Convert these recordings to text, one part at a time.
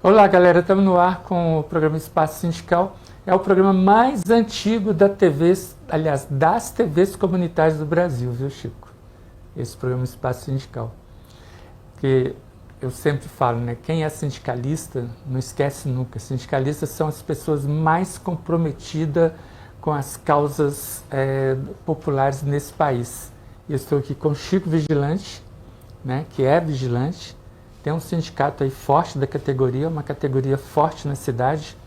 Olá, galera, estamos no ar com o programa Espaço Sindical. É o programa mais antigo da TV, aliás, das TVs comunitárias do Brasil, viu, Chico? Esse programa Espaço Sindical. Porque eu sempre falo, né? Quem é sindicalista, não esquece nunca. Sindicalistas são as pessoas mais comprometidas com as causas populares nesse país. Eu estou aqui com o Chico Vigilante, né? Que é vigilante. Tem um sindicato aí forte da categoria, uma categoria forte na cidade.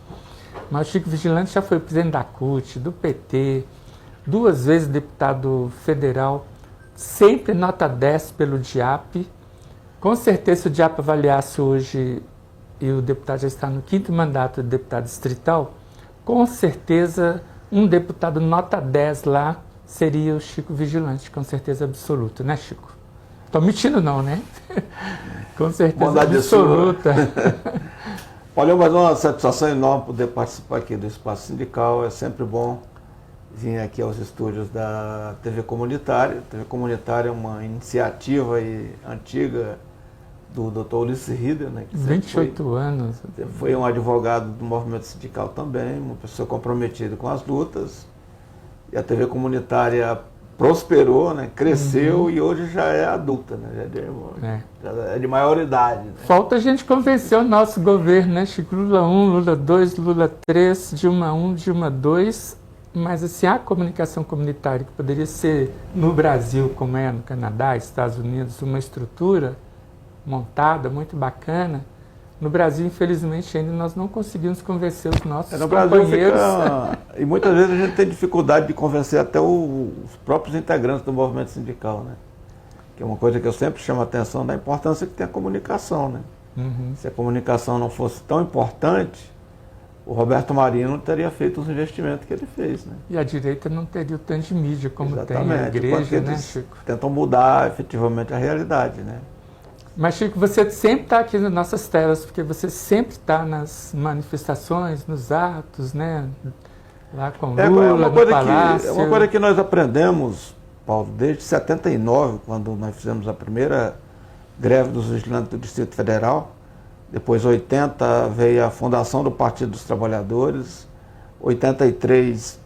Mas o Chico Vigilante já foi presidente da CUT, do PT, 2 vezes deputado federal, sempre nota 10 pelo DIAP. Com certeza, se o DIAP avaliasse hoje, e o deputado já está no 5º mandato de deputado distrital, com certeza um deputado nota 10 lá seria o Chico Vigilante, com certeza absoluta, né, Chico? Estou mentindo não, né? Com certeza Bondade absoluta. Olha, mas é uma satisfação enorme poder participar aqui do Espaço Sindical. É sempre bom vir aqui aos estúdios da TV Comunitária. A TV Comunitária é uma iniciativa antiga do Dr. Ulisses Rieder, né? Que 28 anos. Foi um advogado do movimento sindical também, uma pessoa comprometida com as lutas. E a TV Comunitária prosperou, né? Cresceu e hoje já é adulta, né? Já é de maior idade. Né? Falta a gente convencer o nosso governo, né, Chico? Lula 1, Lula 2, Lula 3, Dilma 1, Dilma 2, mas assim, a comunicação comunitária que poderia ser no Brasil, como é no Canadá, Estados Unidos, uma estrutura montada, muito bacana, no Brasil, infelizmente, ainda nós não conseguimos convencer os nossos companheiros. E muitas vezes a gente tem dificuldade de convencer até os próprios integrantes do movimento sindical, né? Que é uma coisa que eu sempre chamo a atenção da importância que tem a comunicação, né? Se a comunicação não fosse tão importante, o Roberto Marinho não teria feito os investimentos que ele fez, né? E a direita não teria o tanto de mídia como tem a igreja, igreja, né, Chico? Tentam mudar efetivamente a realidade, né? Mas, Chico, você sempre está aqui nas nossas telas, porque você sempre está nas manifestações, nos atos, né? Lá com Lula, no Palácio. É uma coisa que nós aprendemos, Paulo, desde 79, quando nós fizemos a primeira greve dos vigilantes do Distrito Federal. Depois, 80, veio a fundação do Partido dos Trabalhadores. 83,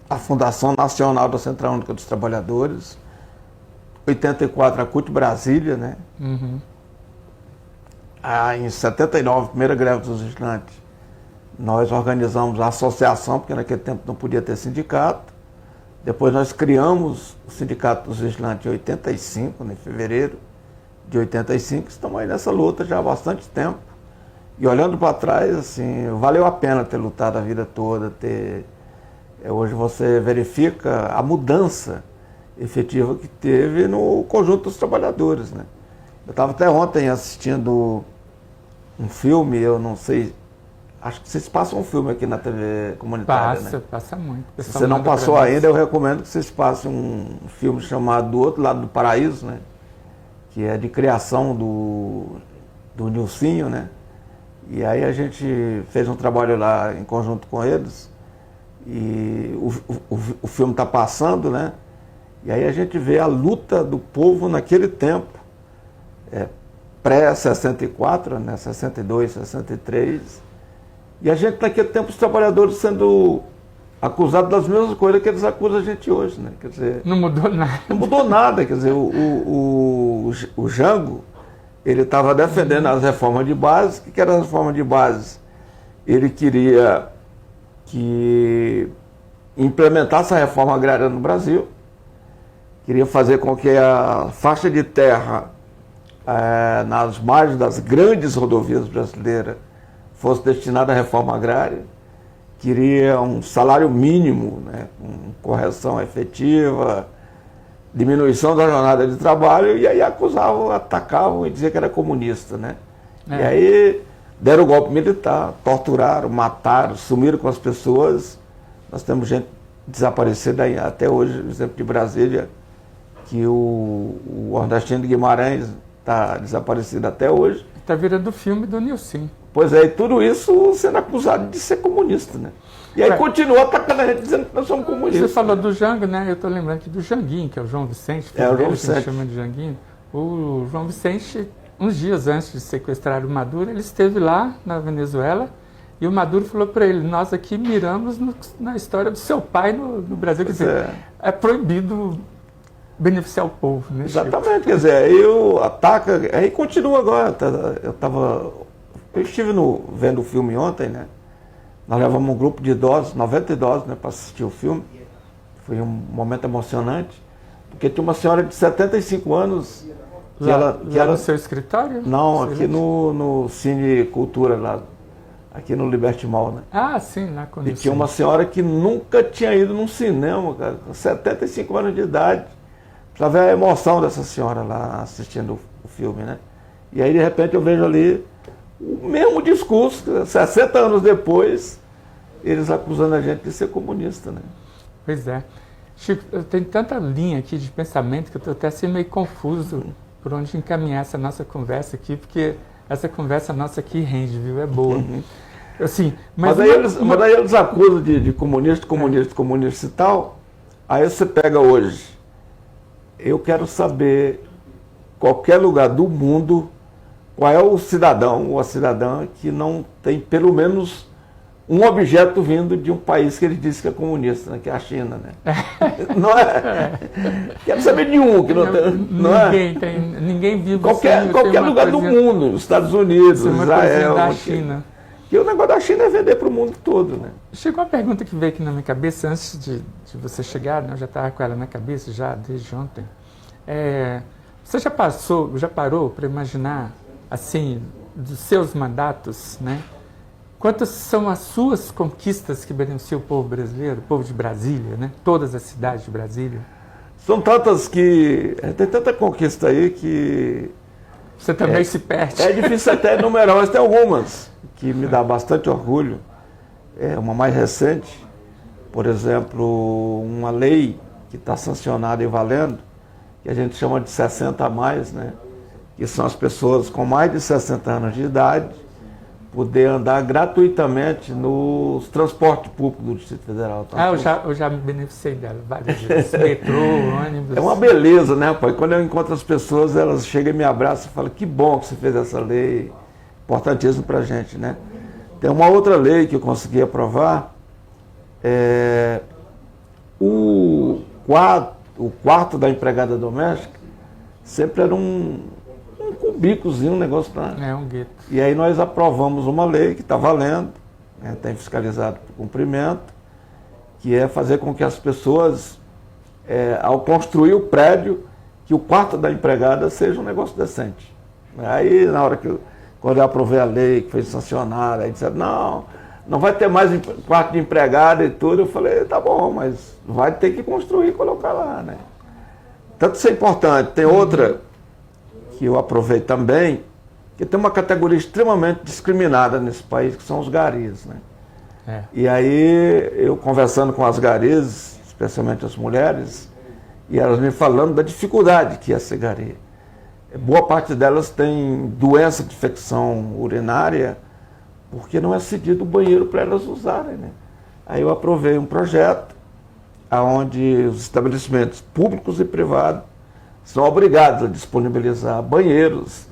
a Fundação Nacional da Central Única dos Trabalhadores. 84, a CUT Brasília, né? Em 79, primeira greve dos vigilantes, nós organizamos a associação, porque naquele tempo não podia ter sindicato. Depois nós criamos o Sindicato dos Vigilantes em 85, né, em fevereiro de 85. Estamos aí nessa luta já há bastante tempo. E olhando para trás, assim, valeu a pena ter lutado a vida toda. Hoje você verifica a mudança efetiva que teve no conjunto dos trabalhadores, né? Eu estava até ontem assistindo um filme, eu não sei, acho que vocês passam um filme aqui na TV Comunitária, né? Passa muito. Se você não passou ainda, eu recomendo que vocês passem um filme chamado Do Outro Lado do Paraíso, né? Que é de criação do Nilcinho, né? E aí a gente fez um trabalho lá em conjunto com eles, e o filme está passando, né? E aí a gente vê a luta do povo naquele tempo, pré-64, né, 62, 63, e a gente naquele tempo, os trabalhadores sendo acusados das mesmas coisas que eles acusam a gente hoje, né? Quer dizer, não mudou nada. Não mudou nada, quer dizer, o Jango, ele estava defendendo as reformas de base. O que era a reforma de base? Ele queria que implementasse a reforma agrária no Brasil, queria fazer com que a faixa de terra nas margens das grandes rodovias brasileiras fosse destinada à reforma agrária, queria um salário mínimo, né, com correção efetiva, diminuição da jornada de trabalho, e aí acusavam, atacavam e diziam que era comunista, né? E aí deram o golpe militar, torturaram, mataram, sumiram com as pessoas. Nós temos gente desaparecida aí, até hoje, por exemplo, de Brasília, que o Ernestino de Guimarães está desaparecido até hoje. Está virando o filme do Nilcinho. Pois é, e tudo isso sendo acusado de ser comunista, né? E aí continua atacando a gente dizendo que nós somos comunistas. Você falou do Jango, né? Eu estou lembrando aqui do Janguinho, que é o João Vicente. É o João Vicente. Chama de Janguinho. O João Vicente uns dias antes de sequestrar o Maduro, ele esteve lá na Venezuela e o Maduro falou para ele: nós aqui miramos na história do seu pai no Brasil. Quer dizer, é proibido beneficiar o povo, né? Exatamente, quer dizer, aí ataca, aí continua agora. Eu estive vendo o filme ontem, né? Nós levamos um grupo de idosos, 90 idosos, né, para assistir o filme. Foi um momento emocionante, porque tinha uma senhora de 75 anos que lá ela no seu escritório? Não, aqui no Cine Cultura, lá, aqui no Liberty Mall, né? Ah, sim, lá quando E tinha uma senhora que nunca tinha ido num cinema, cara, com 75 anos de idade. Pra ver a emoção dessa senhora lá assistindo o filme, né? E aí, de repente, eu vejo ali o mesmo discurso, 60 anos depois, eles acusando a gente de ser comunista, né? Pois é. Chico, eu tenho tanta linha aqui de pensamento que eu estou até assim meio confuso por onde encaminhar essa nossa conversa aqui, porque essa conversa nossa aqui rende, viu? É boa. Assim, mas daí eles acusam de comunista e tal. Aí você pega hoje. Eu quero saber, qualquer lugar do mundo, qual é o cidadão ou a cidadã que não tem pelo menos um objeto vindo de um país que ele disse que é comunista, né? Que é a China, né? Não é? Quero saber de um que ninguém vive qualquer lugar do mundo, Estados Unidos, Israel, da China. E o negócio da China é vender para o mundo todo, né? Chegou uma pergunta que veio aqui na minha cabeça antes de você chegar, né? Eu já estava com ela na cabeça já desde ontem. Você já parou para imaginar, assim, dos seus mandatos, né? Quantas são as suas conquistas que beneficiam o povo brasileiro, o povo de Brasília, né? Todas as cidades de Brasília? São tantas que... Tem tanta conquista aí que... Você também se perde. É difícil até enumerar, mas tem algumas que me dá bastante orgulho. Uma mais recente, por exemplo, uma lei que está sancionada e valendo, que a gente chama de 60 a mais, né? Que são as pessoas com mais de 60 anos de idade poder andar gratuitamente nos transportes públicos do Distrito Federal. Tá? Eu já me beneficiei dela várias vezes. Metrô, ônibus. É uma beleza, né, pai? Quando eu encontro as pessoas, elas chegam e me abraçam e falam: que bom que você fez essa lei, importantíssimo pra gente, né? Tem uma outra lei que eu consegui aprovar, o quarto da empregada doméstica sempre era um cubículozinho, um negócio pra... um gueto. E aí nós aprovamos uma lei que está valendo, né, tem fiscalizado por cumprimento, que é fazer com que as pessoas, ao construir o prédio, que o quarto da empregada seja um negócio decente. Aí, na hora quando eu aprovei a lei, que foi sancionada, aí disseram: não vai ter mais quarto de empregada e tudo. Eu falei: tá bom, mas vai ter que construir e colocar lá, né? Tanto isso é importante. Tem outra que eu aprovei também, que tem uma categoria extremamente discriminada nesse país, que são os garis, né? E aí, eu conversando com as garis, especialmente as mulheres, e elas me falando da dificuldade que é ser gari. Boa parte delas tem doença de infecção urinária, porque não é cedido o banheiro para elas usarem, né? Aí eu aprovei um projeto onde os estabelecimentos públicos e privados são obrigados a disponibilizar banheiros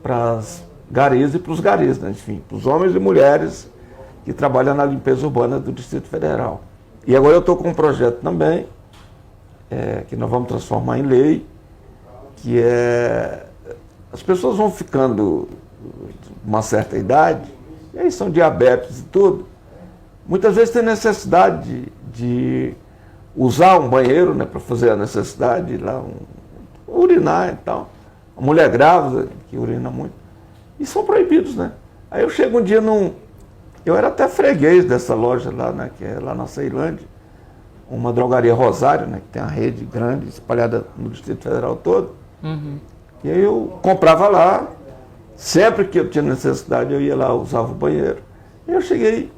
para as garis e para os garis, né? Enfim, para os homens e mulheres que trabalham na limpeza urbana do Distrito Federal. E agora eu estou com um projeto também, que nós vamos transformar em lei, que as pessoas vão ficando uma certa idade, e aí são diabetes e tudo, muitas vezes tem necessidade de usar um banheiro, né, para fazer a necessidade, lá, urinar e tal. A mulher grávida, que urina muito, e são proibidos, né? Aí eu chego um dia eu era até freguês dessa loja lá, né, que é lá na Ceilândia, uma drogaria Rosário, né, que tem uma rede grande, espalhada no Distrito Federal todo. E aí eu comprava lá, sempre que eu tinha necessidade eu ia lá, usava o banheiro. E eu cheguei,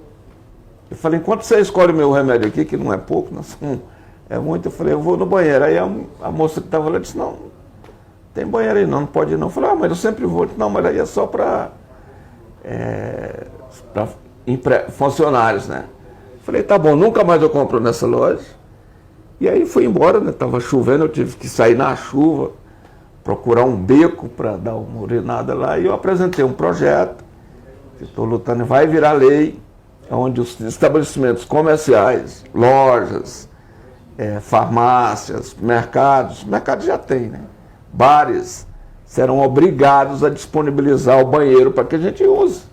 eu falei: enquanto você escolhe o meu remédio aqui, que não é pouco, é muito, eu falei: eu vou no banheiro. Aí a moça que estava lá disse: não tem banheiro aí não pode ir não. Eu falei: mas eu sempre vou. Não, mas aí é só para funcionários, né? Eu falei: tá bom, nunca mais eu compro nessa loja. E aí fui embora, né? Tava chovendo, eu tive que sair na chuva procurar um beco para dar uma urinada lá, e eu apresentei um projeto, que estou lutando, vai virar lei, onde os estabelecimentos comerciais, lojas, farmácias, mercados já tem, né? Bares, serão obrigados a disponibilizar o banheiro para que a gente use.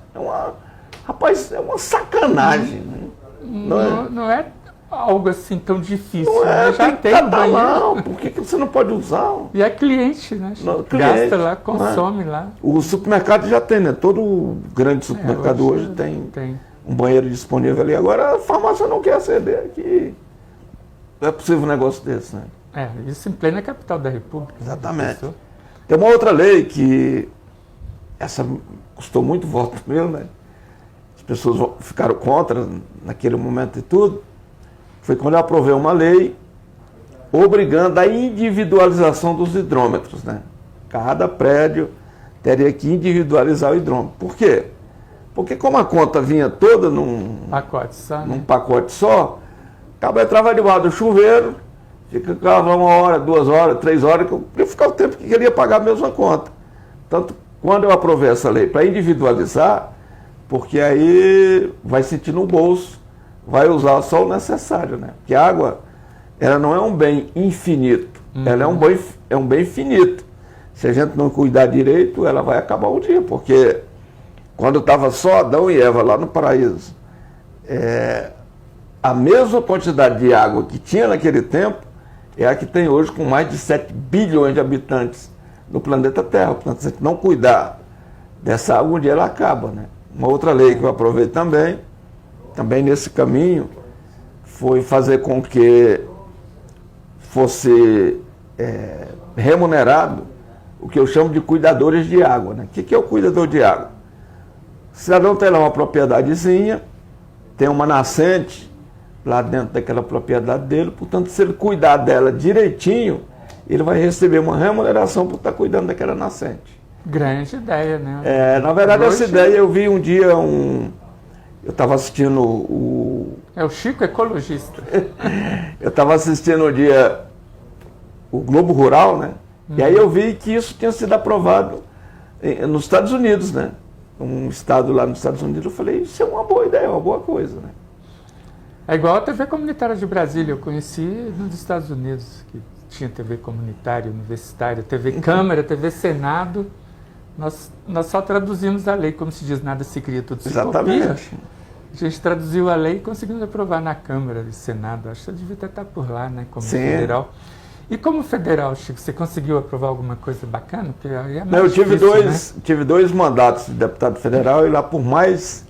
Rapaz, é uma sacanagem. Né? Não é algo assim tão difícil. Não é, né? Já tem o banheiro. Não, por que você não pode usar? E é cliente, né? Não, gasta cliente, lá, consome lá. O supermercado já tem, né? Todo grande supermercado hoje tem um banheiro disponível ali. Agora a farmácia não quer ceder aqui. Não é possível um negócio desse, né? Isso em plena capital da República. Exatamente. Tem uma outra lei que, essa custou muito voto meu, né? As pessoas ficaram contra naquele momento e tudo. Foi quando eu aprovei uma lei obrigando a individualização dos hidrômetros, né? Cada prédio teria que individualizar o hidrômetro. Por quê? Porque como a conta vinha toda num pacote só, acaba entrava debaixo do chuveiro, ficava 1 hora, 2 horas, 3 horas, eu ficava o tempo que queria pagar a mesma conta. Tanto quando eu aprovei essa lei para individualizar, porque aí vai sentir no bolso, vai usar só o necessário, né? Porque a água, ela não é um bem infinito, ela é um bem finito. Se a gente não cuidar direito, ela vai acabar um dia, porque quando estava só Adão e Eva lá no paraíso, a mesma quantidade de água que tinha naquele tempo é a que tem hoje com mais de 7 bilhões de habitantes no planeta Terra. Portanto, se a gente não cuidar dessa água, um dia ela acaba, né? Uma outra lei que eu aprovei também nesse caminho, foi fazer com que fosse remunerado o que eu chamo de cuidadores de água, né? O que é o cuidador de água? O cidadão tem lá uma propriedadezinha, tem uma nascente lá dentro daquela propriedade dele, portanto, se ele cuidar dela direitinho, ele vai receber uma remuneração por estar cuidando daquela nascente. Grande ideia, né? Na verdade, essa ideia eu vi um dia eu estava assistindo o Chico ecologista. Eu estava assistindo um dia o Globo Rural, né? E aí eu vi que isso tinha sido aprovado nos Estados Unidos, né? Um estado lá nos Estados Unidos, eu falei, isso é uma boa ideia, uma boa coisa, né? É igual a TV comunitária de Brasília, eu conheci nos Estados Unidos, que tinha TV comunitária, universitária, TV Câmara, TV Senado. Nós só traduzimos a lei, como se diz, nada se cria, tudo se Exatamente. copia. A gente traduziu a lei e conseguimos aprovar na Câmara e Senado. Acho que você devia estar por lá, né, como federal. E como federal, Chico, você conseguiu aprovar alguma coisa bacana? Porque aí é mais difícil, tive 2 mandatos de deputado federal, e lá, por mais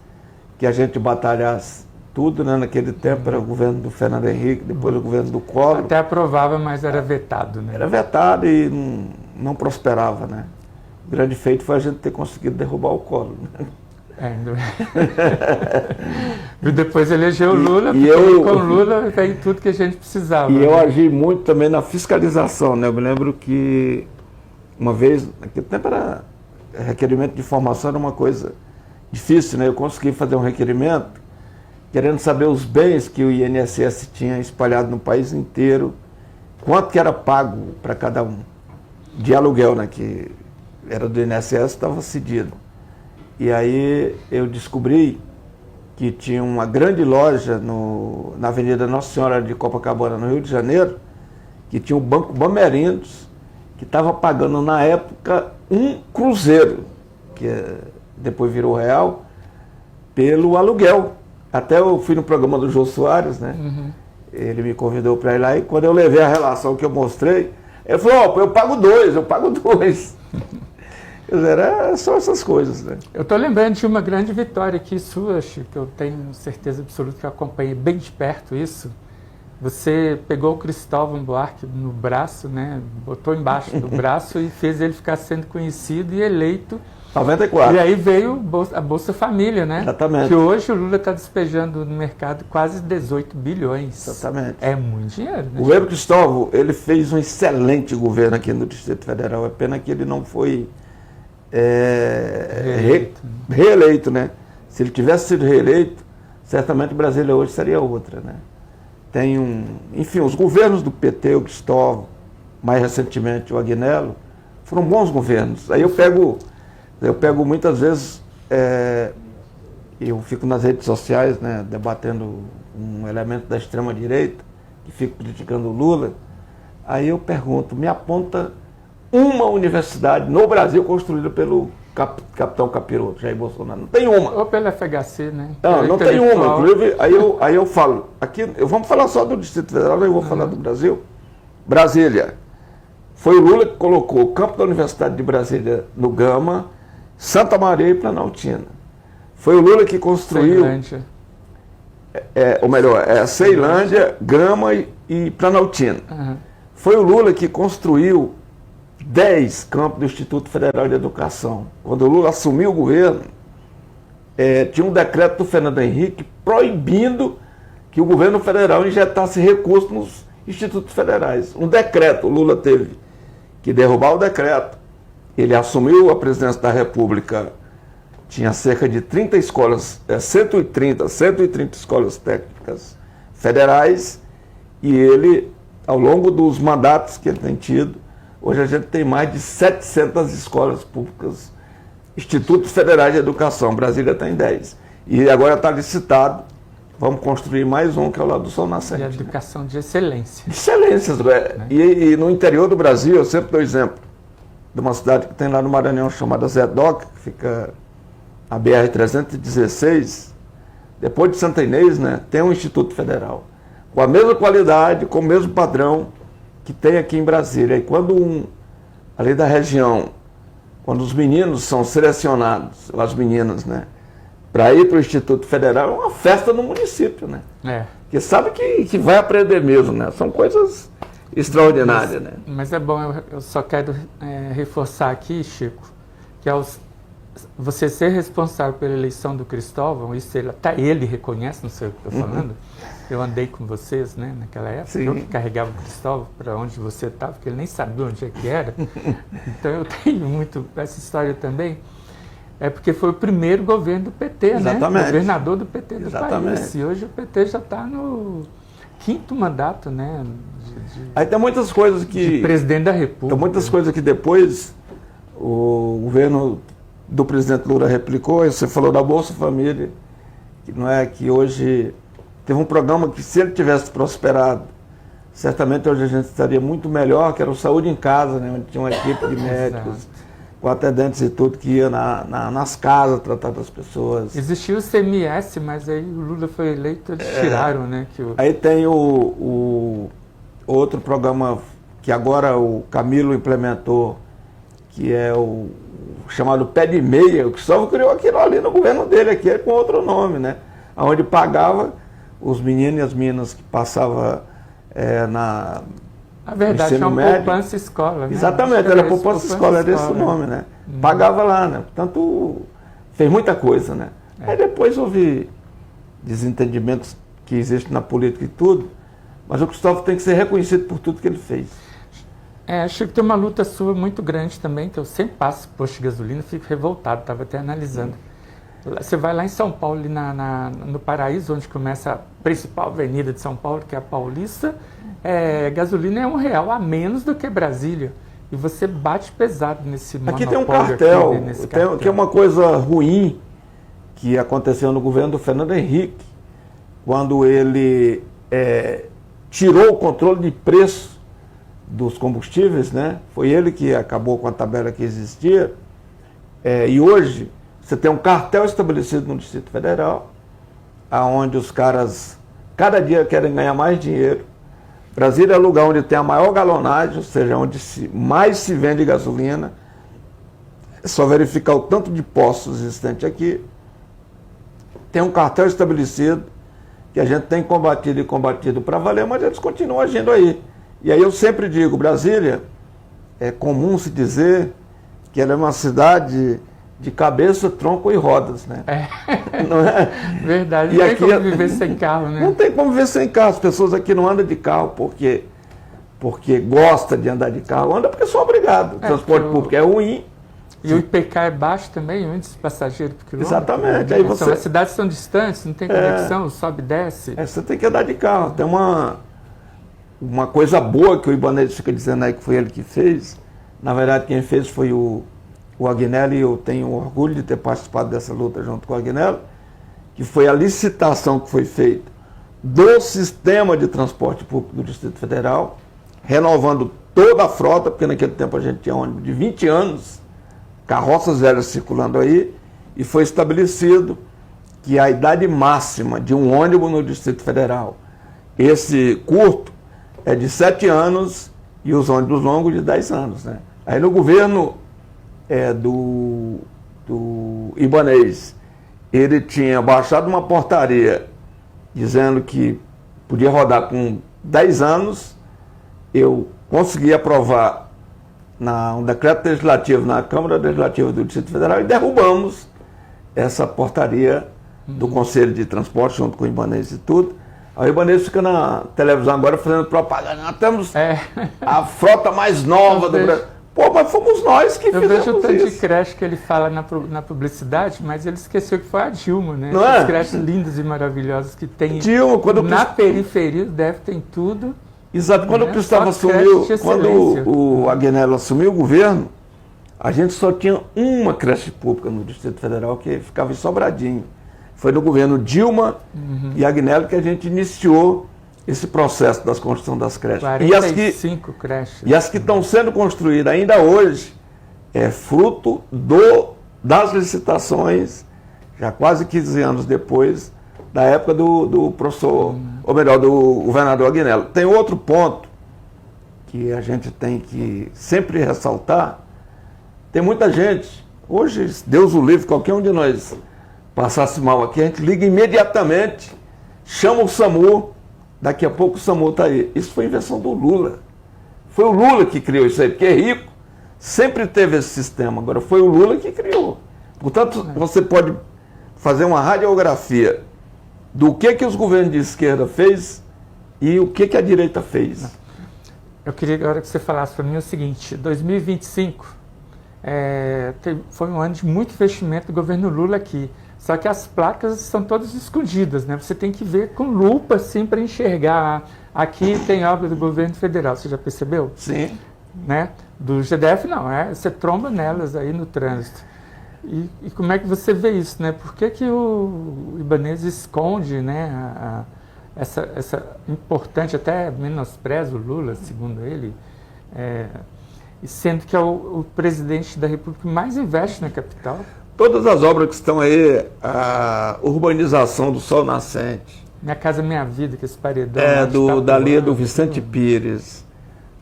que a gente batalhasse tudo, né, naquele tempo, era o governo do Fernando Henrique, depois o governo do Collor. Até aprovava, mas era vetado, né? Era vetado e não prosperava, né? O grande feito foi a gente ter conseguido derrubar o Collor, né? E depois elegeu o Lula, com o Lula veio tudo que a gente precisava. E eu agi muito também na fiscalização, né? Eu me lembro que uma vez, naquele tempo era requerimento de informação, era uma coisa difícil, né? Eu consegui fazer um requerimento querendo saber os bens que o INSS tinha espalhado no país inteiro, quanto que era pago para cada um, de aluguel, né? Que era do INSS, estava cedido. E aí eu descobri que tinha uma grande loja na Avenida Nossa Senhora de Copacabana, no Rio de Janeiro, que tinha o Banco Bamerindos, que estava pagando na época 1 cruzeiro, que depois virou real, pelo aluguel. Até eu fui no programa do Jô Soares, né? Ele me convidou para ir lá, e quando eu levei a relação que eu mostrei, ele falou, eu pago 2. Quer dizer, são essas coisas, né? Eu estou lembrando de uma grande vitória aqui sua, Chico, que eu tenho certeza absoluta que eu acompanhei bem de perto isso. Você pegou o Cristóvão Buarque no braço, né? Botou embaixo do braço e fez ele ficar sendo conhecido e eleito. 94. E aí veio a Bolsa Família, né? Exatamente. Que hoje o Lula está despejando no mercado quase 18 bilhões. Exatamente. É muito dinheiro, né? O governo Cristóvão, ele fez um excelente governo aqui no Distrito Federal. É pena que ele não foi reeleito, né? Se ele tivesse sido reeleito, certamente Brasília hoje seria outra, né? Enfim, os governos do PT, o Cristóvão, mais recentemente o Agnello, foram bons governos. Aí eu pego muitas vezes, eu fico nas redes sociais, né, debatendo um elemento da extrema-direita, que fica criticando o Lula. Aí eu pergunto, me aponta uma universidade no Brasil construída pelo capitão Capiroto, Jair Bolsonaro. Não tem uma. Ou pela FHC, né? Não tem uma. Inclusive, aí eu falo, aqui, vamos falar só do Distrito Federal, aí eu vou falar do Brasil. Brasília. Foi o Lula que colocou o campo da Universidade de Brasília no Gama, Santa Maria e Planaltina. Foi o Lula que construiu... Ceilândia. Ou melhor, Ceilândia, Gama e Planaltina. Uhum. Foi o Lula que construiu 10 campos do Instituto Federal de Educação. Quando o Lula assumiu o governo, tinha um decreto do Fernando Henrique proibindo que o governo federal injetasse recursos nos institutos federais. Um decreto, o Lula teve que derrubar o decreto. Ele assumiu a presidência da República, tinha cerca de 30 escolas, 130 escolas técnicas federais, e ele, ao longo dos mandatos que ele tem tido, hoje a gente tem mais de 700 escolas públicas, institutos federais de educação. Brasília tem 10. E agora está licitado, vamos construir mais um, que é o lado do Sol Nascente. De educação de excelência. Excelências, né? E no interior do Brasil, eu sempre dou exemplo de uma cidade que tem lá no Maranhão chamada Zedoca, que fica na BR-316, depois de Santa Inês, né, tem um Instituto Federal, com a mesma qualidade, com o mesmo padrão que tem aqui em Brasília. E quando ali da região, quando os meninos são selecionados, as meninas, né, para ir para o Instituto Federal, é uma festa no município, né? Porque sabe que vai aprender mesmo, né? São coisas extraordinárias, né? Mas é bom, eu só quero reforçar aqui, Chico, que você ser responsável pela eleição do Cristóvão, isso até ele reconhece, não sei o que eu estou falando. Eu andei com vocês, né, naquela época. Sim. Eu que carregava o Cristóvão para onde você estava, porque ele nem sabia onde é que era. Então eu tenho muito essa história também. É porque foi o primeiro governo do PT, Exatamente. Né? Governador do PT do Exatamente. país. E hoje o PT já está no 5º mandato, né? Aí tem muitas coisas que... De presidente da República. Tem muitas coisas que depois o governo do presidente Lula replicou. Você falou da Bolsa Família, que não é que hoje... Teve um programa que, se ele tivesse prosperado, certamente hoje a gente estaria muito melhor, que era o Saúde em Casa, né? Onde tinha uma equipe de médicos, com atendentes e tudo, que ia nas casas tratar das pessoas. Existia o CMS, mas aí o Lula foi eleito, eles tiraram, né? Aí tem o outro programa que agora o Camilo implementou, que é o chamado Pé de Meia. O Cristóvão criou aquilo ali no governo dele, aqui com outro nome, né? Onde pagava os meninos e as meninas que passavam na verdade, é uma poupança escola, né? Exatamente, era poupança escola, era esse o nome, né? Pagava lá, né? Portanto, fez muita coisa, né? Aí depois houve desentendimentos que existem na política e tudo, mas o Cristóvão tem que ser reconhecido por tudo que ele fez. Acho que tem uma luta sua muito grande também, que eu sempre passo posto de gasolina e fico revoltado, estava até analisando. Você vai lá em São Paulo, no Paraíso, onde começa a principal avenida de São Paulo, que é a Paulista, gasolina é R$1 a menos do que Brasília. E você bate pesado nesse monopólio. Aqui tem um cartel, cartel. que é uma coisa ruim que aconteceu no governo do Fernando Henrique, quando ele tirou o controle de preço dos combustíveis, né? Foi ele que acabou com a tabela que existia. E hoje você tem um cartel estabelecido no Distrito Federal, onde os caras cada dia querem ganhar mais dinheiro. Brasília é o lugar onde tem a maior galonagem, ou seja, onde mais se vende gasolina. É só verificar o tanto de postos existentes aqui. Tem um cartel estabelecido, que a gente tem combatido e combatido para valer, mas eles continuam agindo aí. E aí eu sempre digo, Brasília, é comum se dizer que ela é uma cidade de cabeça, tronco e rodas, né? Não é? Verdade, não tem como viver sem carro, né? Não tem como viver sem carro. As pessoas aqui não andam de carro porque gosta de andar de carro, anda porque são obrigados. O transporte público é ruim. E o IPK é baixo também, o índice passageiro por quilômetro. Exatamente. Aí as cidades são distantes, não tem conexão, sobe e desce. Você tem que andar de carro. Tem uma coisa boa que o Ibanez fica dizendo aí que foi ele que fez, Na verdade, quem fez foi o Agnello, e eu tenho orgulho de ter participado dessa luta junto com o Agnello, que foi a licitação que foi feita do sistema de transporte público do Distrito Federal, renovando toda a frota, porque naquele tempo a gente tinha ônibus de 20 anos, carroças velhas circulando aí, e foi estabelecido que a idade máxima de um ônibus no Distrito Federal, esse curto, é de 7 anos e os ônibus longos de 10 anos. Né? Aí no governo do Ibanez, ele tinha baixado uma portaria dizendo que podia rodar com 10 anos. Eu consegui aprovar um decreto legislativo na Câmara Legislativa do Distrito Federal e derrubamos essa portaria do Conselho de Transporte junto com o Ibanez e tudo. O Ibanez fica na televisão agora fazendo propaganda. Nós temos a frota mais nova do Brasil. Pô, mas fomos nós que fizemos isso. Eu vejo o tanto de creche que ele fala na publicidade, mas ele esqueceu que foi a Dilma, né? Não é? As creches lindas e maravilhosas que tem Dilma, na periferia, deve ter tudo. Exato, quando o Cristóvão assumiu, quando o Agnello assumiu o governo, a gente só tinha uma creche pública no Distrito Federal que ficava em Sobradinho. Foi no governo Dilma e Agnello que a gente iniciou esse processo da construção das creches. 45 creches. E as que estão sendo construídas ainda hoje é fruto das licitações, já quase 15 anos depois, da época do professor, ou melhor, do governador Agnello. Tem outro ponto que a gente tem que sempre ressaltar. Tem muita gente, hoje, Deus o livre, qualquer um de nós passasse mal aqui, a gente liga imediatamente, chama o SAMU, daqui a pouco o SAMU está aí. Isso foi invenção do Lula. Foi o Lula que criou isso aí, porque é rico, sempre teve esse sistema, agora foi o Lula que criou. Portanto, você pode fazer uma radiografia do que os governos de esquerda fez e o que a direita fez. Eu queria agora que você falasse para mim o seguinte: 2025 foi um ano de muito investimento do governo Lula aqui. Só que as placas estão todas escondidas, né? Você tem que ver com lupa assim para enxergar. Aqui tem obra do governo federal, você já percebeu? Sim. Né? Do GDF não, você tromba nelas aí no trânsito. E como é que você vê isso, né? Por que o Ibanez esconde, né, essa importante, até menospreza o Lula, segundo ele, sendo que é o presidente da República que mais investe na capital? Todas as obras que estão aí, a urbanização do Sol Nascente. Minha Casa Minha Vida, que esse paredão. Dali do Vicente Pires.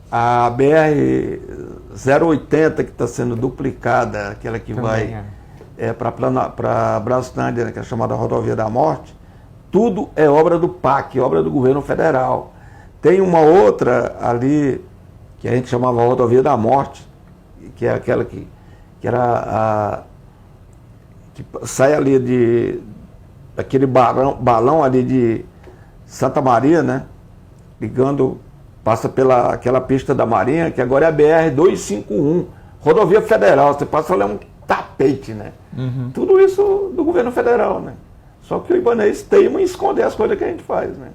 A BR-080, que está sendo duplicada, aquela que também vai para Brasilândia, né, que é chamada Rodovia da Morte. Tudo é obra do PAC, obra do governo federal. Tem uma outra ali, que a gente chamava Rodovia da Morte, que é aquela que era que sai ali daquele balão ali de Santa Maria, né? Ligando, passa pela aquela pista da Marinha, que agora é a BR-251, rodovia federal, você passa ali, é um tapete, né? Tudo isso do governo federal, né? Só que o Ibanez teima em esconder as coisas que a gente faz, né?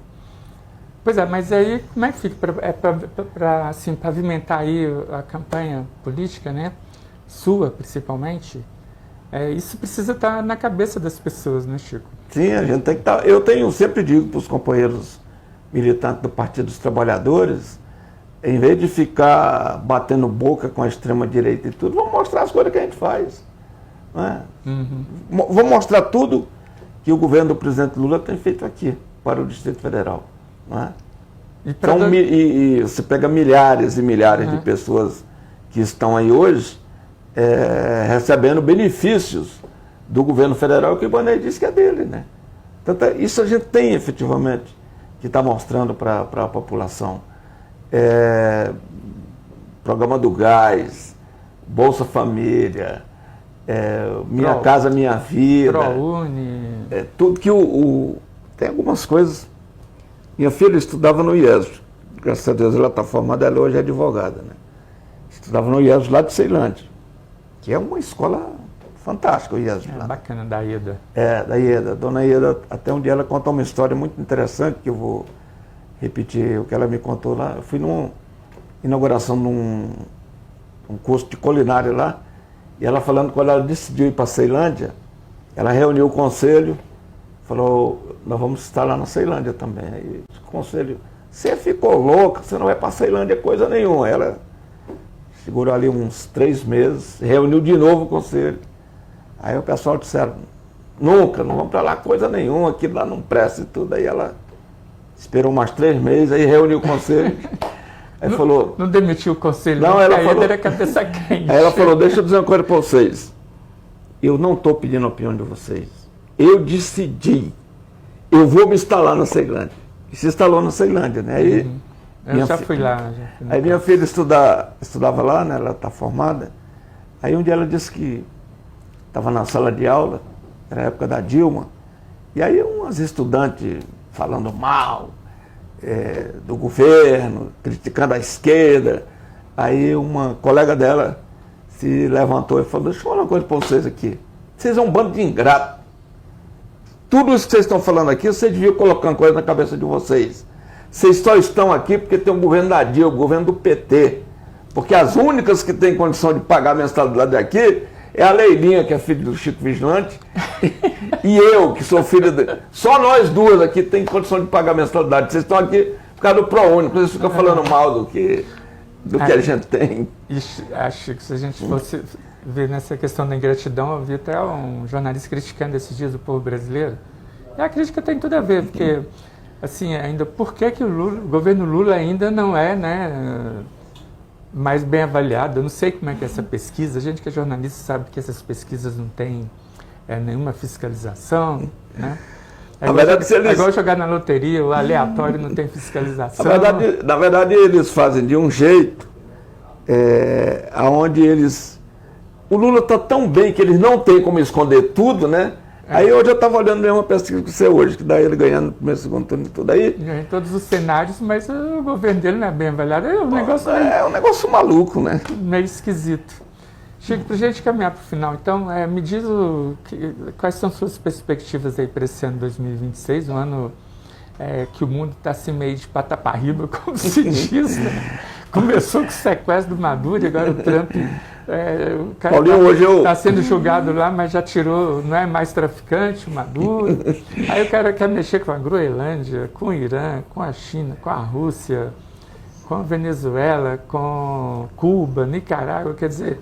Pois é, mas aí como é que fica para assim, pavimentar aí a campanha política, né? Sua, principalmente? Isso precisa estar na cabeça das pessoas, né, Chico? Sim, a gente tem que estar. Sempre digo para os companheiros militantes do Partido dos Trabalhadores, em vez de ficar batendo boca com a extrema-direita e tudo, vamos mostrar as coisas que a gente faz. Né? Vamos mostrar tudo que o governo do presidente Lula tem feito aqui, para o Distrito Federal. Né? E você pega milhares e milhares de pessoas que estão aí hoje, recebendo benefícios do governo federal, que o Ibanez disse que é dele, né? Então, isso a gente tem efetivamente que está mostrando para a população. Programa do Gás, Bolsa Família, Minha Casa Minha Vida, ProUni, tudo que tem algumas coisas. Minha filha estudava no IESO, graças a Deus ela está formada, ela hoje é advogada, né? Estudava no IESO lá de Ceilândia, que é uma escola fantástica, o IESO. Bacana, da Ieda. Da Ieda. Dona Ieda, até um dia ela contou uma história muito interessante, que eu vou repetir o que ela me contou lá. Eu fui numa inauguração um curso de culinária lá, e ela falando, quando ela decidiu ir para a Ceilândia, ela reuniu o conselho, falou, nós vamos estar lá na Ceilândia também. Aí o conselho, você ficou louca, você não vai para a Ceilândia coisa nenhuma. Ela segurou ali uns 3 meses, reuniu de novo o conselho. Aí o pessoal disseram, nunca, não vamos para lá coisa nenhuma, aquilo lá não presta e tudo. Aí ela esperou mais 3 meses, aí reuniu o conselho. Aí falou... Não demitiu o conselho, não, ela falou, era cabeça quente. Aí ela falou, deixa eu dizer uma coisa para vocês. Eu não estou pedindo a opinião de vocês. Eu decidi. Eu vou me instalar na Ceilândia. E se instalou na Ceilândia, né? Aí, eu já fui lá. Aí minha filha estudava lá, né? Ela está formada. Aí um dia ela disse que estava na sala de aula, era a época da Dilma, e aí umas estudantes falando mal do governo, criticando a esquerda. Aí uma colega dela se levantou e falou, deixa eu falar uma coisa para vocês aqui. Vocês são um bando de ingrato. Tudo isso que vocês estão falando aqui, vocês deviam colocar coisa na cabeça de vocês. Vocês só estão aqui porque tem um governo da Dilma, o governo do PT. Porque as únicas que têm condição de pagar a mensalidade aqui é a Leilinha, que é filha do Chico Vigilante, e eu, que sou filho dele. Só nós duas aqui tem condição de pagar a mensalidade. Vocês estão aqui por causa do ProUni, vocês ficam falando mal do que a gente tem. Acho que se a gente fosse ver nessa questão da ingratidão, eu vi até um jornalista criticando esses dias o povo brasileiro. E a crítica tem tudo a ver, porque, assim, ainda por que o governo Lula ainda não é, né, mais bem avaliado? Eu não sei como é que é essa pesquisa. A gente que é jornalista sabe que essas pesquisas não têm nenhuma fiscalização, né? É igual jogar na loteria, o aleatório não tem fiscalização. Na verdade, eles fazem de um jeito aonde eles... O Lula está tão bem que eles não têm como esconder tudo, né? Aí hoje eu estava olhando uma pesquisa com você hoje, que dá ele ganhando no primeiro, segundo turno e tudo aí. Em todos os cenários, mas o governo dele não é bem avaliado. É um negócio maluco, né? Meio esquisito. Chico, para a gente caminhar para o final, então, me diz quais são suas perspectivas aí para esse ano 2026, um ano que o mundo está assim meio de pata para riba, como se diz, né? Começou com o sequestro do Maduro e agora o Trump... o cara está sendo julgado lá, mas já tirou, não é mais traficante, o Maduro. Aí o cara quer mexer com a Groenlândia, com o Irã, com a China, com a Rússia, com a Venezuela, com Cuba, Nicarágua. Quer dizer,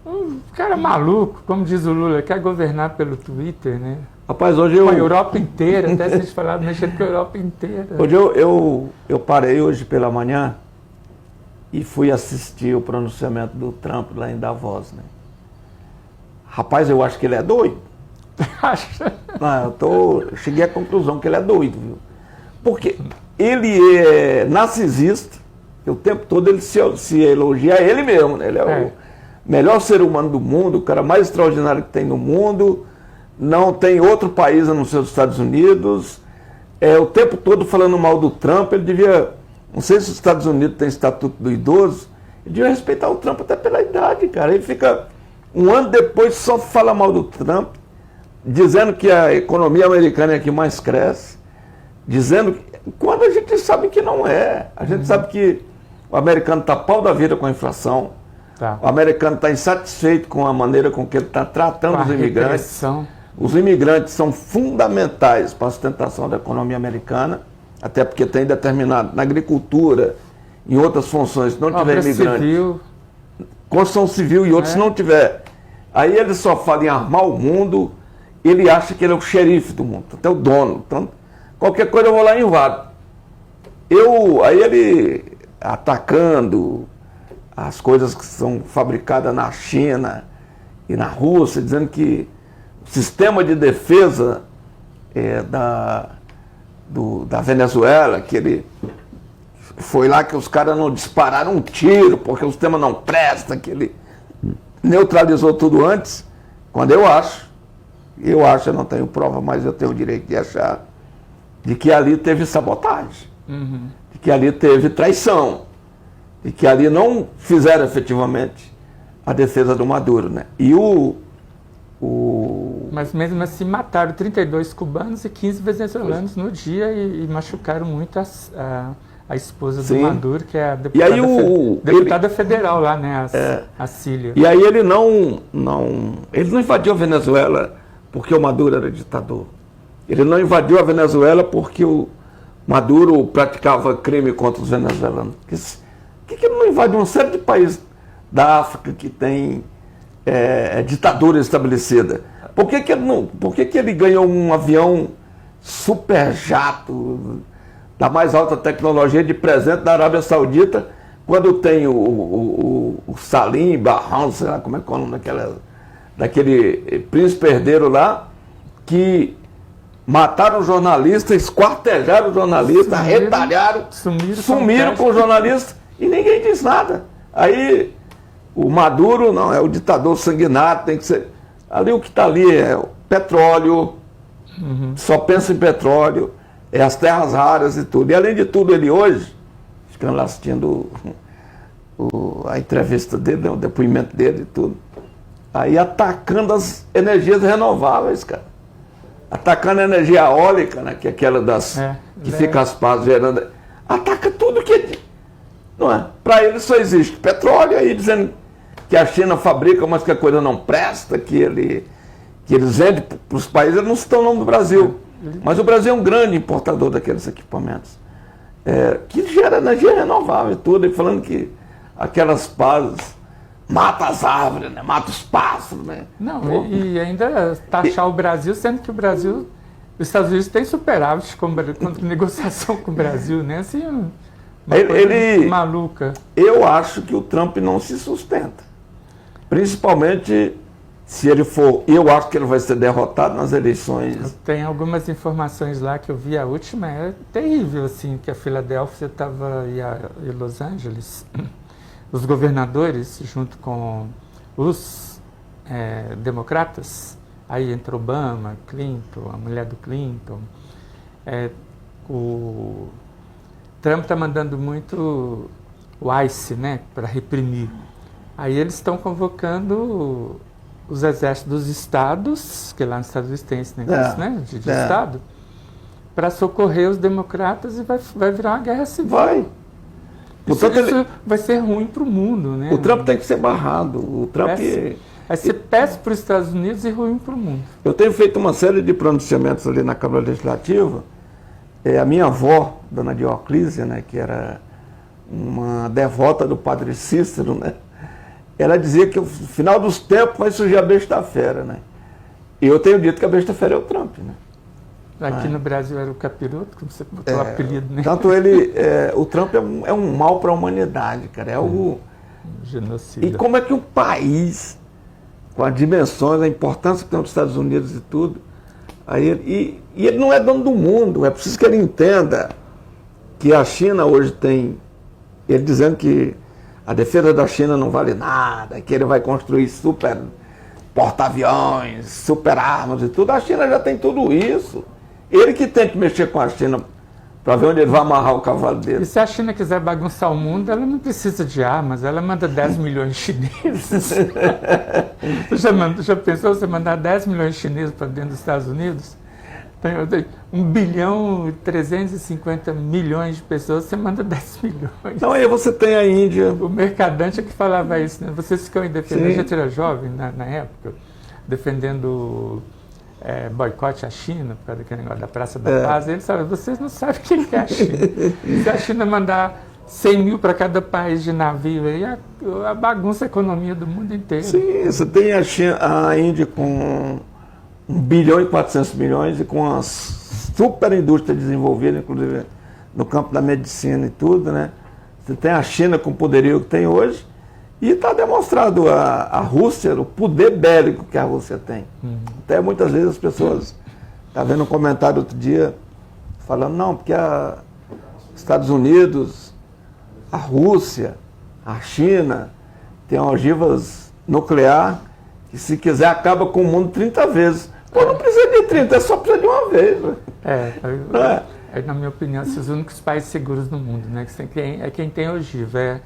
um cara maluco, como diz o Lula, quer governar pelo Twitter, né? Rapaz, hoje com a Europa inteira, até vocês falaram, mexendo com a Europa inteira. Hoje eu parei hoje pela manhã e fui assistir o pronunciamento do Trump lá em Davos, né? Rapaz, eu acho que ele é doido. Eu cheguei à conclusão que ele é doido, viu? Porque ele é narcisista, e o tempo todo ele se elogia a ele mesmo, né? Ele é o melhor ser humano do mundo, o cara mais extraordinário que tem no mundo, não tem outro país a não ser os Estados Unidos, o tempo todo falando mal do Trump. Ele devia... Não sei se os Estados Unidos têm estatuto do idoso, ele devia respeitar o Trump até pela idade, cara. Ele fica um ano depois só fala mal do Trump, dizendo que a economia americana é a que mais cresce, dizendo que, quando a gente sabe que não é. A gente sabe que o americano está pau da vida com a inflação, o americano está insatisfeito com a maneira com que ele está tratando os imigrantes. Os imigrantes são fundamentais para a sustentação da economia americana, até porque tem determinado na agricultura, em outras funções, se não tiver imigrante, construção civil e outros, se não tiver. Aí ele só fala em armar o mundo, ele acha que ele é o xerife do mundo, até o dono. Então, qualquer coisa eu vou lá e invado. Aí ele atacando as coisas que são fabricadas na China e na Rússia, dizendo que o sistema de defesa da Venezuela, que ele foi lá que os caras não dispararam um tiro porque o sistema não presta, que ele neutralizou tudo antes, quando eu não tenho prova, mas eu tenho o direito de achar, de que ali teve sabotagem, de que ali teve traição, de que ali não fizeram efetivamente a defesa do Maduro, né? E Mas mesmo assim mataram 32 cubanos e 15 venezuelanos no dia e machucaram muito a a esposa do Sim. Maduro, que é a E aí deputada federal lá, né, a Cília. E aí ele não invadiu a Venezuela porque o Maduro era ditador. Ele não invadiu a Venezuela porque o Maduro praticava crime contra os venezuelanos. Por que ele não invadiu uma série de países da África que tem ditadura estabelecida? Por que ele ganhou um avião super jato da mais alta tecnologia de presente da Arábia Saudita, quando tem o Salim Barrão, sei lá como é que é o nome daquele príncipe herdeiro lá, que mataram o jornalista, esquartejaram o jornalista, retalharam, sumiram com o jornalista e ninguém diz nada. Aí o Maduro não é o ditador sanguinário, tem que ser. Ali o que está ali é o petróleo, só pensa em petróleo, é as terras raras e tudo. E além de tudo, ele hoje, ficando lá assistindo a entrevista dele, o depoimento dele e tudo, aí atacando as energias renováveis, cara. Atacando a energia eólica, né, que é aquela que fica as pás gerando. Ataca tudo que. Não é? Para ele só existe petróleo, aí dizendo que a China fabrica, mas que a coisa não presta, que eles vendem para os países, eles não citam o nome do Brasil. Mas o Brasil é um grande importador daqueles equipamentos. Que gera energia renovável e tudo, e falando que aquelas pás mata as árvores, né? Mata os pássaros. Né? Não, e ainda taxar o Brasil, sendo que os Estados Unidos têm superávit com negociação com o Brasil, né? Assim, uma coisa maluca. Eu acho que o Trump não se sustenta. Principalmente se ele for. Eu acho que ele vai ser derrotado nas eleições. Tem algumas informações lá que eu vi, a última é terrível, assim, que a Filadélfia estava e Los Angeles. Os governadores, junto com os democratas, aí entra Obama, Clinton, a mulher do Clinton, o Trump está mandando muito o ICE, né, para reprimir. Aí eles estão convocando os exércitos dos estados, que lá nos Estados Unidos tem esse negócio, né, de estado, para socorrer os democratas e vai virar uma guerra civil. Vai. Isso vai ser ruim para o mundo, né? O Trump tem que ser barrado. O Trump vai ser péssimo para os Estados Unidos e ruim para o mundo. Eu tenho feito uma série de pronunciamentos ali na Câmara Legislativa. A minha avó, dona Dioclísia, né, que era uma devota do padre Cícero, né, ela dizia que no final dos tempos vai surgir a besta-fera. Né? E eu tenho dito que a besta-fera é o Trump. Né? Aqui no Brasil era o capiroto, como você botou o apelido, né? Tanto o Trump é um mal para a humanidade, cara. Genocida. E como é que um país, com as dimensões, a importância que tem os Estados Unidos e tudo, e ele não é dono do mundo, é preciso que ele entenda que a China hoje tem, ele dizendo que a defesa da China não vale nada, que ele vai construir super porta-aviões, super armas e tudo, a China já tem tudo isso. Ele que tem que mexer com a China para ver onde ele vai amarrar o cavalo dele. E se a China quiser bagunçar o mundo, ela não precisa de armas, ela manda 10 milhões de chineses. Já pensou você mandar 10 milhões de chineses para dentro dos Estados Unidos? Tem 1 bilhão e 350 milhões de pessoas, você manda 10 milhões. Não, aí você tem a Índia. O Mercadante é que falava isso, né? Vocês ficam defendendo, a gente era jovem na época, defendendo boicote à China, por causa daquele negócio da Praça da Paz. Eles falavam, vocês não sabem quem é a China. Se a China mandar 100 mil para cada país de navio, aí a bagunça a economia do mundo inteiro. Sim, você tem a Índia com 1 bilhão e 400 milhões e com uma super indústria desenvolvida, inclusive no campo da medicina e tudo, né? Você tem a China com o poderio que tem hoje e está demonstrado a Rússia, o poder bélico que a Rússia tem. Até muitas vezes as pessoas, estava vendo um comentário outro dia, falando, não, porque os Estados Unidos, a Rússia, a China, tem ogivas nuclear que se quiser acaba com o mundo 30 vezes. Pô, não precisa de 30, só precisa de uma vez. Na minha opinião, são os únicos países seguros no mundo, né? Quem tem ogiva.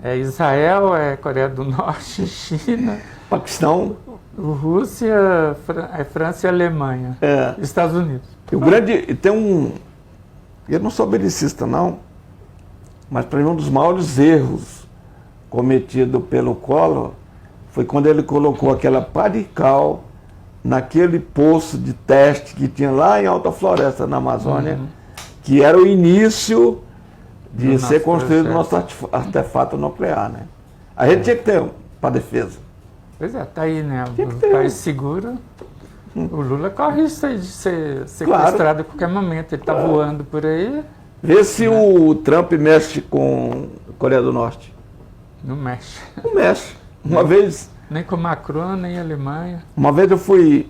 É Israel, é Coreia do Norte, China, Paquistão, Rússia, França e Alemanha. Estados Unidos. Eu não sou belicista, não, Mas para mim um dos maiores erros cometido pelo Collor foi quando ele colocou aquela pá de cal naquele poço de teste que tinha lá em Alta Floresta, na Amazônia, que era o início de ser construído o nosso artefato nuclear, né? A gente tinha que ter para defesa. Pois é, tá aí, né? O país seguro. O Lula corre isso aí de ser sequestrado a qualquer momento. Ele está voando por aí. Vê se o Trump mexe com a Coreia do Norte. Não mexe. Não mexe. Uma vez... Nem com Macron, nem Alemanha. Uma vez eu fui...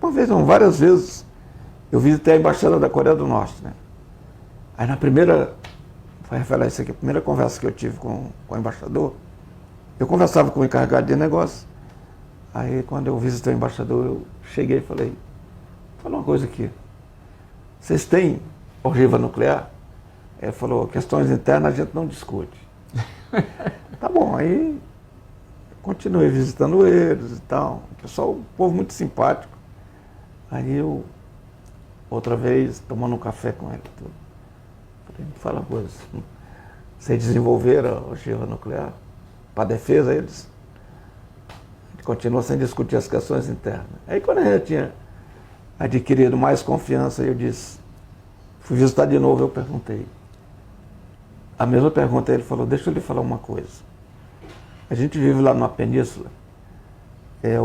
Uma vez não, várias vezes, eu visitei a Embaixada da Coreia do Norte, né? Aí na primeira... Vou revelar isso aqui. A primeira conversa que eu tive com o embaixador, eu conversava com o encarregado de negócio. Aí quando eu visitei o embaixador, eu cheguei e falei, fala uma coisa aqui. Vocês têm ogiva nuclear? Ele falou, questões internas a gente não discute. Tá bom, aí continuei visitando eles e tal. O pessoal, um povo muito simpático. Aí eu, outra vez, tomando um café com ele. Tudo. Falei, me fala uma coisa. Vocês desenvolveram a ogiva nuclear para defesa eles? A gente continua sem discutir as questões internas. Aí quando a gente tinha adquirido mais confiança, eu disse, fui visitar de novo, eu perguntei. A mesma pergunta, ele falou, deixa eu lhe falar uma coisa. A gente vive lá numa península,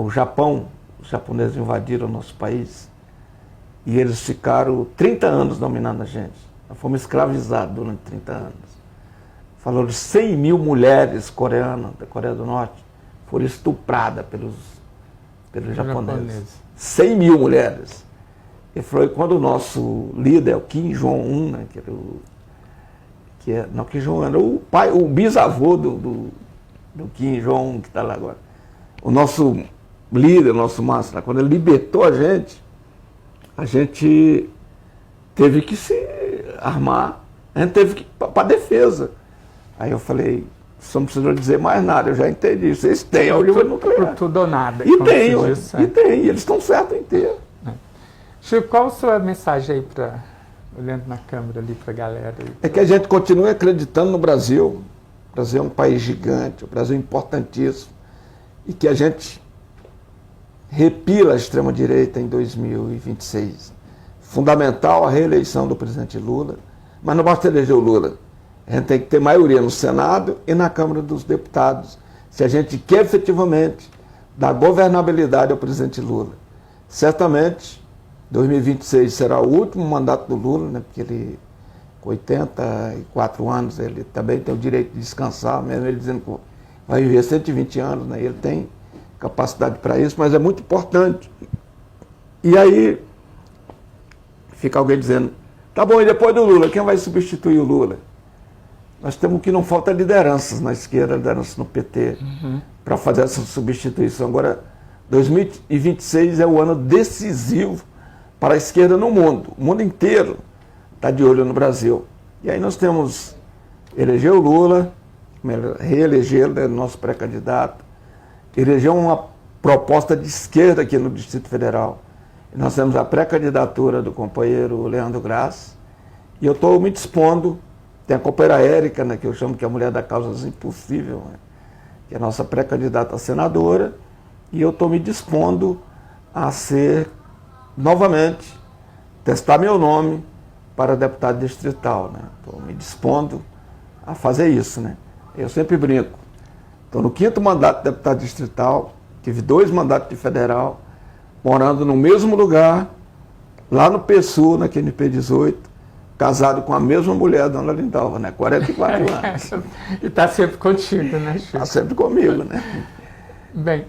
o Japão, os japoneses invadiram o nosso país e eles ficaram 30 anos dominando a gente. Nós fomos escravizados durante 30 anos. Falou de 100 mil mulheres coreanas, da Coreia do Norte, foram estupradas pelos japoneses. 100 mil mulheres. Ele falou, e quando o nosso líder, o Kim Jong-un, né, não, Kim Jong-un era o pai, o bisavô do Kim Jong-un, que está lá agora. O nosso líder, o nosso máximo, quando ele libertou a gente teve que se armar, a gente teve que ir para defesa. Aí eu falei, só não precisa dizer mais nada, eu já entendi. Vocês têm a ogiva nuclear. Tudo ou nada. E tem, eles estão certos em ter. Chico, qual a sua mensagem aí, olhando na câmera ali para a galera? É que a gente continue acreditando no Brasil. O Brasil é um país gigante, o Brasil é importantíssimo. E que a gente repila a extrema-direita em 2026. Fundamental a reeleição do presidente Lula, mas não basta eleger o Lula. A gente tem que ter maioria no Senado e na Câmara dos Deputados, se a gente quer efetivamente dar governabilidade ao presidente Lula. Certamente, 2026 será o último mandato do Lula, né, porque ele, com 84 anos, ele também tem o direito de descansar, mesmo ele dizendo que vai viver 120 anos, né, ele tem capacidade para isso, mas é muito importante. E aí, fica alguém dizendo, tá bom, e depois do Lula, quem vai substituir o Lula? Nós temos que não falta lideranças na esquerda, lideranças no PT, para fazer essa substituição. Agora, 2026 é o ano decisivo para a esquerda no mundo. O mundo inteiro está de olho no Brasil. E aí nós temos eleger o Lula, reeleger o nosso pré-candidato, eleger uma proposta de esquerda aqui no Distrito Federal. E nós temos a pré-candidatura do companheiro Leandro Graça, e eu estou me dispondo. Tem a companheira Érica, né, que eu chamo que é a mulher da causa impossível, né, que é a nossa pré-candidata a senadora, e eu estou me dispondo a ser, novamente, testar meu nome para deputado distrital. Estou me dispondo a fazer isso. Né. Eu sempre brinco. Estou no 5º mandato de deputado distrital, tive 2 mandatos de federal, morando no mesmo lugar, lá no PSU, na QNP 18, casado com a mesma mulher, dona Lindalva, né? 44 anos. E está sempre contigo, né, Chico? Está sempre comigo, né? Bem,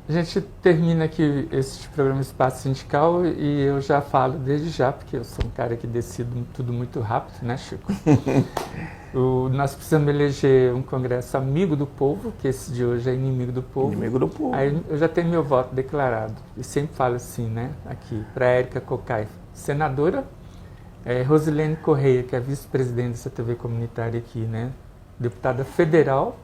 a gente termina aqui esse programa Espaço Sindical e eu já falo desde já, porque eu sou um cara que decido tudo muito rápido, né, Chico? Nós precisamos eleger um congresso amigo do povo, que esse de hoje é inimigo do povo. Inimigo do povo. Aí eu já tenho meu voto declarado. E sempre falo assim, né, aqui, para Érica Cocai, senadora, Rosilene Correia, que é vice-presidente dessa TV comunitária aqui, né? Deputada federal.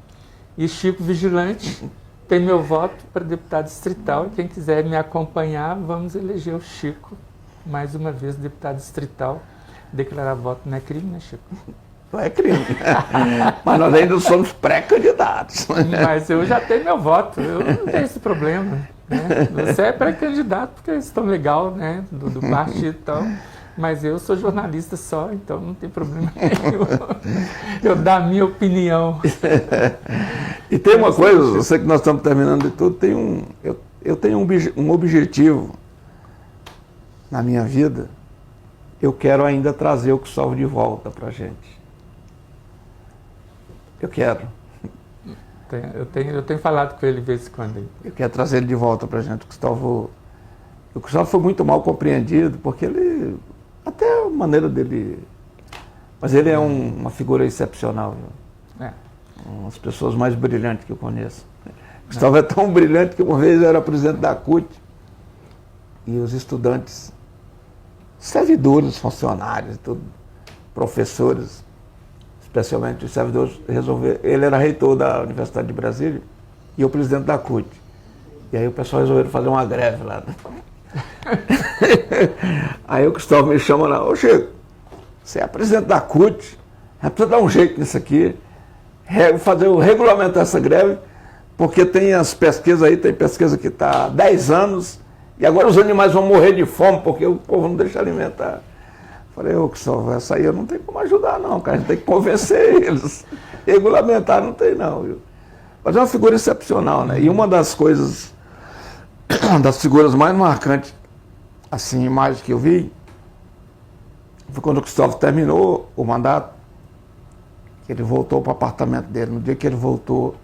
E Chico Vigilante tem meu voto para deputado distrital. E quem quiser me acompanhar, vamos eleger o Chico, mais uma vez, deputado distrital. Declarar voto não é crime, né, Chico? Não é crime. Mas nós ainda somos pré-candidatos. Mas eu já tenho meu voto, eu não tenho esse problema. Né? Você é pré-candidato porque é tão legal, né? Do partido e tal. Mas eu sou jornalista só, então não tem problema nenhum. Eu dar a minha opinião. E tem uma coisa, eu sei que nós estamos terminando de tudo, eu tenho um objetivo na minha vida. Eu quero ainda trazer o Cristóvão de volta para a gente. Eu quero. Eu tenho falado com ele de vez em quando. Eu quero trazer ele de volta para a gente. O Cristóvão foi muito mal compreendido, porque ele... Até a maneira dele... Mas ele é uma figura excepcional. Viu? Uma das pessoas mais brilhantes que eu conheço. O Cristóvão é tão brilhante que uma vez eu era presidente da CUT e os estudantes, servidores, funcionários, tudo, professores, especialmente os servidores, resolveram... Ele era reitor da Universidade de Brasília e eu presidente da CUT. E aí o pessoal resolveu fazer uma greve lá. Aí o Cristóvão me chama lá: ô Chico, você é presidente da CUT, precisa dar um jeito nisso aqui, regulamentar essa greve, porque tem as pesquisas aí, tem pesquisa que está há 10 anos, e agora os animais vão morrer de fome, porque o povo não deixa alimentar. Falei: ô Cristóvão, essa aí eu não tenho como ajudar não, cara, a gente tem que convencer eles. Regulamentar não tem não, viu? Mas é uma figura excepcional, né? E uma das coisas, das figuras mais marcantes, assim, imagens que eu vi, foi quando o Cristóvão terminou o mandato, que ele voltou para o apartamento dele. No dia que ele voltou,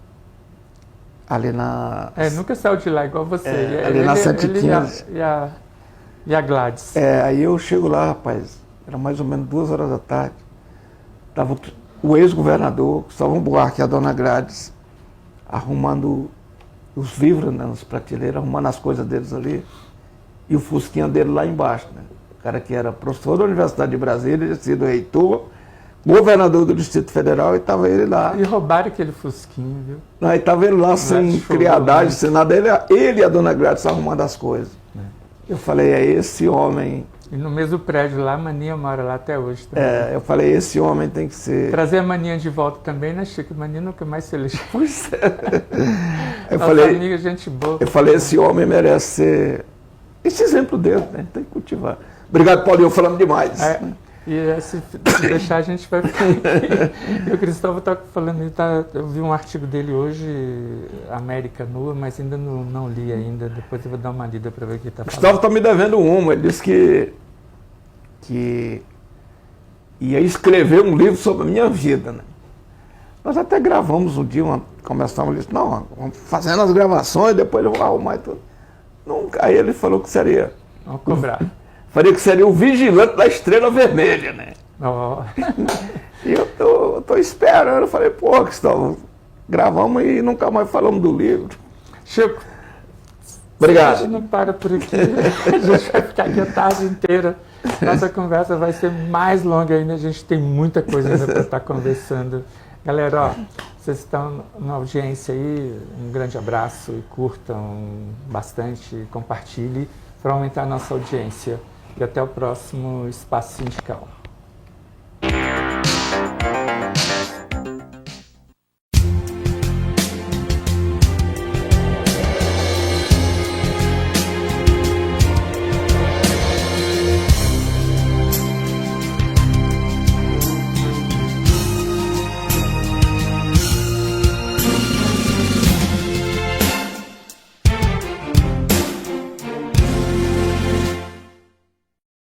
ali na... nunca saiu de lá igual você. Ali na 115. E a Gladys. Aí eu chego lá, rapaz, era mais ou menos 2 horas da tarde, estava o ex-governador, Cristóvão Buarque e a dona Gladys, arrumando os livros, né, nas prateleiras, arrumando as coisas deles ali, e o fusquinha dele lá embaixo, né? O cara que era professor da Universidade de Brasília, tinha sido reitor, governador do Distrito Federal, e estava ele lá. E roubaram aquele fusquinho, viu? Aí estava ele lá sem criadagem, sem nada, ele e a dona Gladys arrumando as coisas. Eu falei: é esse homem... E no mesmo prédio lá, a Maninha mora lá até hoje também. Eu falei: esse homem tem que ser... Trazer a Maninha de volta também, né, Chico? A Maninha nunca mais se elegeu. Pois é. Nossa amiga, gente boa. Eu falei: esse homem merece ser... Esse exemplo dele, né? Tem que cultivar. Obrigado, Paulinho, falando demais. E se deixar, a gente vai ficar aqui. E o Cristóvão está falando, eu vi um artigo dele hoje, América Nua, mas ainda não li ainda. Depois eu vou dar uma lida para ver o que está falando. Gustavo está me devendo uma. Ele disse que ia escrever um livro sobre a minha vida, né? Nós até gravamos um dia, começamos, ele disse: não, vamos fazendo as gravações, depois eu vou arrumar e tudo. Nunca. Aí ele falou que seria... Vamos cobrar. Falei que seria o vigilante da Estrela Vermelha, né? Oh. E eu tô esperando. Eu falei: pô, Cristóvão, gravamos e nunca mais falamos do livro. Chico, obrigado. A gente não para por aqui. A gente vai ficar aqui a tarde inteira. Nossa conversa vai ser mais longa ainda. A gente tem muita coisa ainda para estar conversando. Galera, ó, vocês estão na audiência aí. Um grande abraço e curtam bastante, compartilhe para aumentar a nossa audiência. E até o próximo Espaço Sindical.